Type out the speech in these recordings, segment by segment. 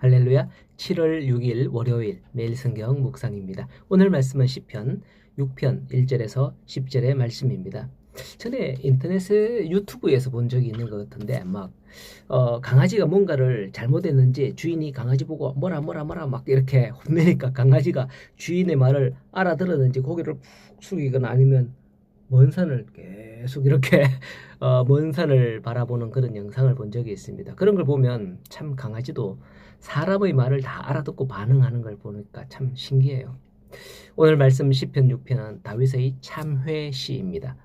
할렐루야. 7월 6일 월요일 매일 성경 묵상입니다. 오늘 말씀은 시편 6편 1절에서 10절의 말씀입니다. 전에 인터넷에 유튜브에서 본 적이 있는 것 같은데 강아지가 뭔가를 잘못했는지 주인이 강아지 보고 뭐라 막 이렇게 혼내니까 강아지가 주인의 말을 알아들었는지 고개를 푹 숙이거나 아니면 먼 산을 계속 이렇게 먼 산을 바라보는 그런 영상을 본 적이 있습니다. 그런 걸 보면 참 강아지도 사람의 말을 다 알아듣고 반응하는 걸 보니까 참 신기해요. 오늘 말씀 시편 6편은 다윗의 참회 시입니다.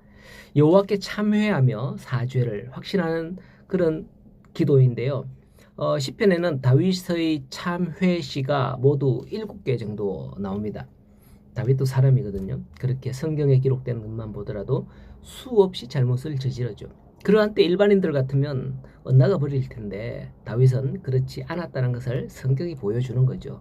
여호와께 참회하며 사죄를 확신하는 그런 기도인데요. 시편에는 다윗의 참회 시가 모두 7개 정도 나옵니다. 다윗도 사람이거든요. 그렇게 성경에 기록된 것만 보더라도 수없이 잘못을 저지르죠. 그러한 때 일반인들 같으면 엇나가 버릴 텐데 다윗은 그렇지 않았다는 것을 성경이 보여주는 거죠.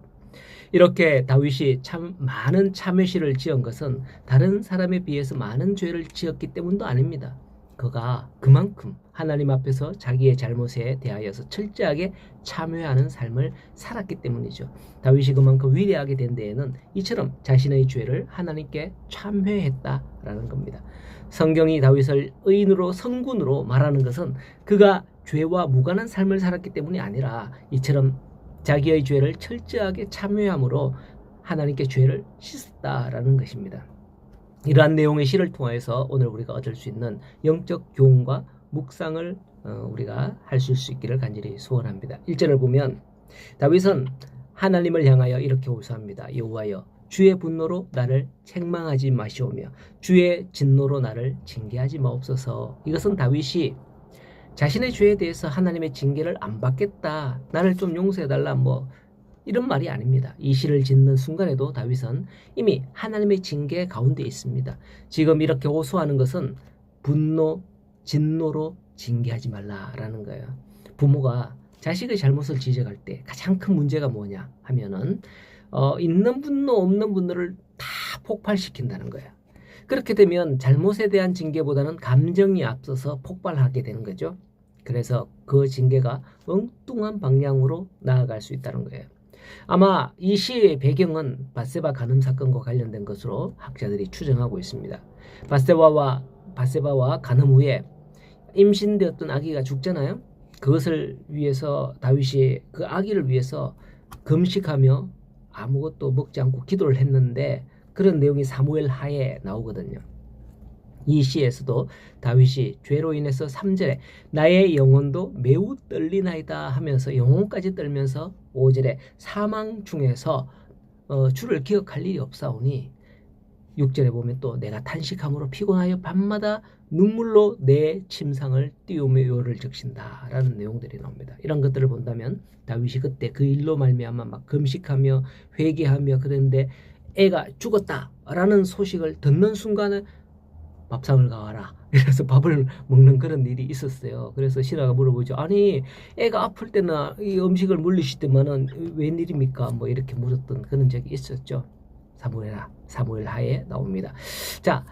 이렇게 다윗이 참 많은 참회시를 지은 것은 다른 사람에 비해서 많은 죄를 지었기 때문도 아닙니다. 그가 그만큼 하나님 앞에서 자기의 잘못에 대하여서 철저하게 참회하는 삶을 살았기 때문이죠. 다윗이 그만큼 위대하게 된 데에는 이처럼 자신의 죄를 하나님께 참회했다라는 겁니다. 성경이 다윗을 의인으로 성군으로 말하는 것은 그가 죄와 무관한 삶을 살았기 때문이 아니라 이처럼 자기의 죄를 철저하게 참회함으로 하나님께 죄를 씻었다라는 것입니다. 이러한 내용의 시를 통해서 오늘 우리가 얻을 수 있는 영적 교훈과 묵상을 우리가 할 수 있기를 간절히 소원합니다. 1절을 보면 다윗은 하나님을 향하여 이렇게 호소합니다. 여호와여, 주의 분노로 나를 책망하지 마시오며 주의 진노로 나를 징계하지 마옵소서. 이것은 다윗이 자신의 죄에 대해서 하나님의 징계를 안 받겠다, 나를 좀 용서해달라 이런 말이 아닙니다. 이 시를 짓는 순간에도 다윗은 이미 하나님의 징계 가운데 있습니다. 지금 이렇게 호소하는 것은 분노, 진노로 징계하지 말라라는 거예요. 부모가 자식의 잘못을 지적할 때 가장 큰 문제가 뭐냐 하면은 있는 분노 없는 분노를 다 폭발시킨다는 거예요. 그렇게 되면 잘못에 대한 징계보다는 감정이 앞서서 폭발하게 되는 거죠. 그래서 그 징계가 엉뚱한 방향으로 나아갈 수 있다는 거예요. 아마 이 시의 배경은 밧세바 간음 사건과 관련된 것으로 학자들이 추정하고 있습니다. 밧세바와 간음 후에 임신되었던 아기가 죽잖아요. 그것을 위해서 다윗이 그 아기를 위해서 금식하며 아무것도 먹지 않고 기도를 했는데 그런 내용이 사무엘 하에 나오거든요. 이 시에서도 다윗이 죄로 인해서 3절에 나의 영혼도 매우 떨리나이다 하면서 영혼까지 떨면서 5절에 사망 중에서 주를 기억할 일이 없사오니 6절에 보면 또 내가 탄식함으로 피곤하여 밤마다 눈물로 내 침상을 띄우며 요를 적신다 라는 내용들이 나옵니다. 이런 것들을 본다면 다윗이 그때 그 일로 말미암아 막 금식하며 회개하며 그랬는데 애가 죽었다라는 소식을 듣는 순간에 밥상을 가와라. 그래서 밥을 먹는 그런 일이 있었어요. 그래서 신하가 물어보죠. 아니 애가 아플 때나 이 음식을 물리실 때만은 웬일입니까? 이렇게 물었던 그런 적이 있었죠. 사무엘 하에 나옵니다. 자,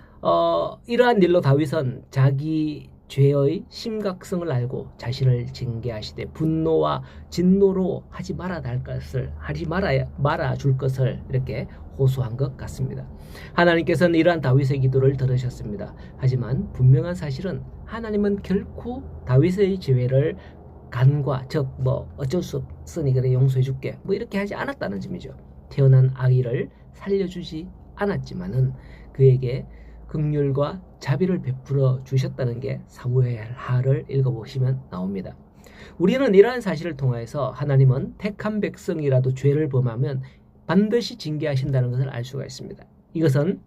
이러한 일로 다윗은 자기 죄의 심각성을 알고 자신을 징계하시되 분노와 진노로 하지 말아 줄 것을 이렇게 호소한 것 같습니다. 하나님께서는 이러한 다윗의 기도를 들으셨습니다. 하지만 분명한 사실은 하나님은 결코 다윗의 죄를 간과 어쩔 수 없으니 그래 용서해 줄게 이렇게 하지 않았다는 점이죠. 태어난 아기를 살려주지 않았지만은 그에게 긍휼과 자비를 베풀어 주셨다는 게 사무엘 하를 읽어보시면 나옵니다. 우리는 이러한 사실을 통해서 하나님은 택한 백성이라도 죄를 범하면 반드시 징계하신다는 것을 알 수가 있습니다. 이것은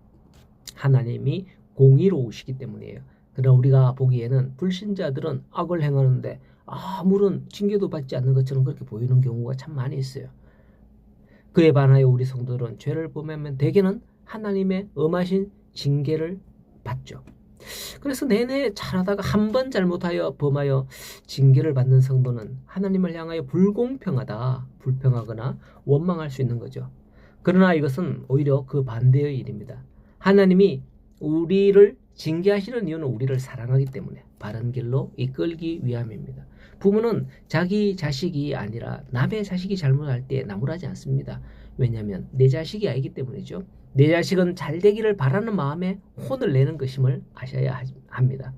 하나님이 공의로우시기 때문이에요. 그러나 우리가 보기에는 불신자들은 악을 행하는데 아무런 징계도 받지 않는 것처럼 그렇게 보이는 경우가 참 많이 있어요. 그에 반하여 우리 성도들은 죄를 범하면 대개는 하나님의 엄하신 징계를 받죠. 그래서 내내 잘하다가 한 번 잘못하여 범하여 징계를 받는 성도는 하나님을 향하여 불평하거나 원망할 수 있는 거죠. 그러나 이것은 오히려 그 반대의 일입니다. 하나님이 우리를 징계하시는 이유는 우리를 사랑하기 때문에 바른 길로 이끌기 위함입니다. 부모는 자기 자식이 아니라 남의 자식이 잘못할 때 나무라지 않습니다. 왜냐하면 내 자식이 아니기 때문이죠. 내 자식은 잘 되기를 바라는 마음에 혼을 내는 것임을 아셔야 합니다.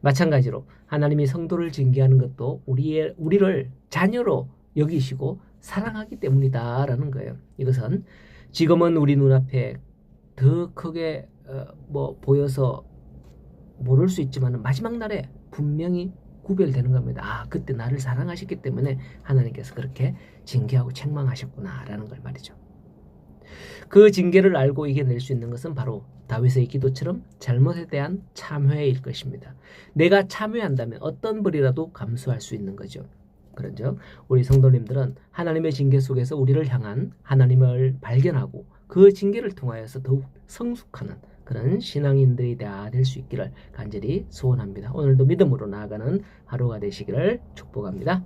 마찬가지로 하나님이 성도를 징계하는 것도 우리를 자녀로 여기시고 사랑하기 때문이다라는 거예요. 이것은 지금은 우리 눈앞에 더 크게 보여서 모를 수 있지만 마지막 날에 분명히 구별되는 겁니다. 아, 그때 나를 사랑하셨기 때문에 하나님께서 그렇게 징계하고 책망하셨구나라는 걸 말이죠. 그 징계를 알고 이겨낼 수 있는 것은 바로 다윗의 기도처럼 잘못에 대한 참회일 것입니다. 내가 참회한다면 어떤 벌이라도 감수할 수 있는 거죠. 그런즉 우리 성도님들은 하나님의 징계 속에서 우리를 향한 하나님을 발견하고 그 징계를 통하여서 더욱 성숙하는 그런 신앙인들이 될 수 있기를 간절히 소원합니다. 오늘도 믿음으로 나아가는 하루가 되시기를 축복합니다.